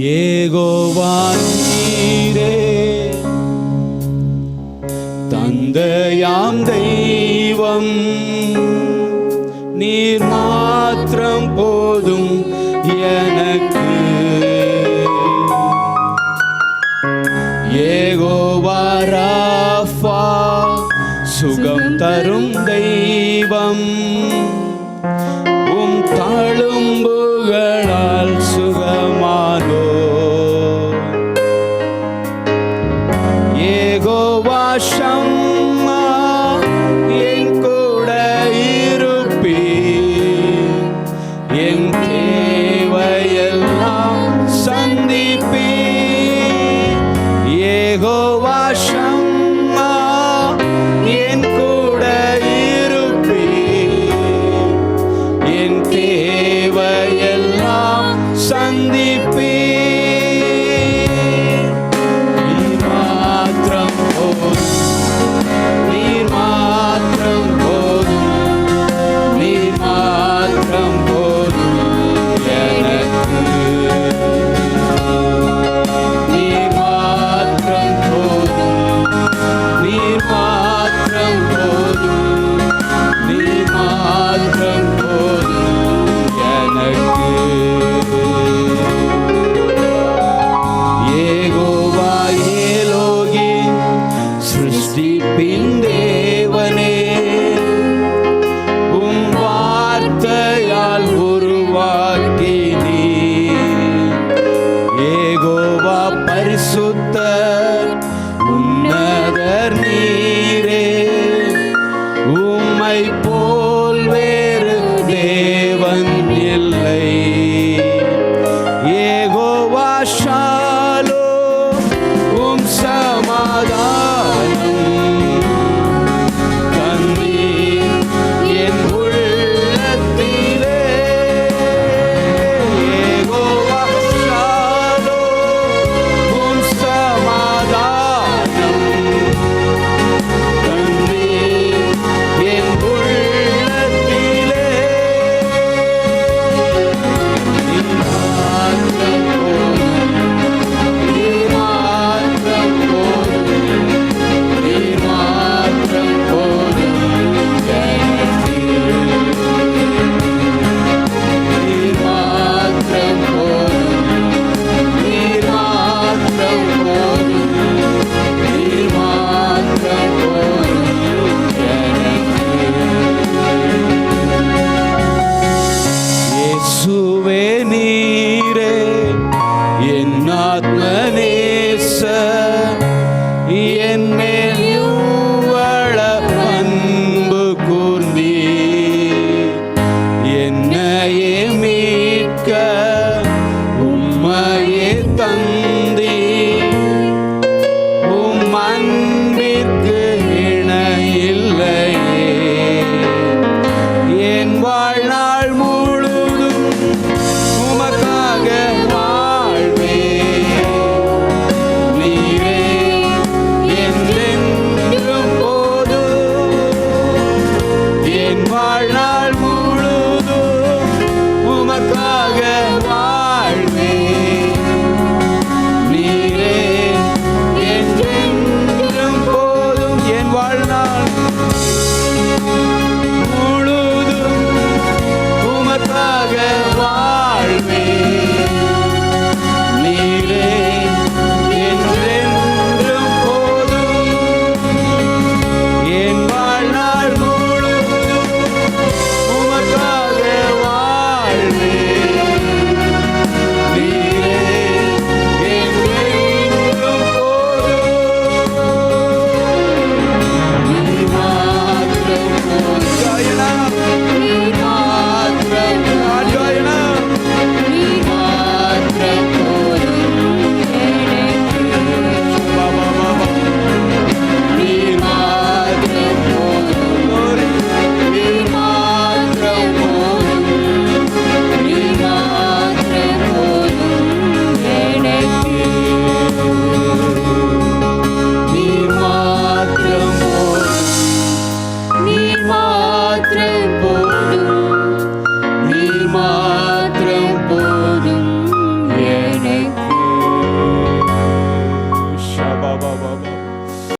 யெகோவா நீரே தந்தையாம் தெய்வம், நீர் மாத்திரம் போதும் எனக்கு. யெகோவா ராஃபா சுகம் தரும் தெய்வம், உம் தழும்புகளால் சுகமானோ. யெகோவா ஷம்மா என் கூட இருப்பீர், என் தேவையெல்லாம் சந்திப்பீர். யெகோவா ஷம்மா என் கூட இருப்பீர், என் தேவையெல்லாம் சந்திப்பீர். பரிசுத்தர் உன்னதர் நீரே, உம்மை போல் வேறு தேவன் இல்லை. யெகோவா ஷாலோம் உம் சமாதானம் தந்தீர் என் உள்ளத்திலே. யெகோவா நீரே என் ஆத்மநேச, என் மேல் இவ்வள அன்பு கூர்ந்தீர். என்னையே மீட்க உம்மையே தந்தீர், உம் அன்பிற்கு இணையில்லையே. என் வாழ்நாள்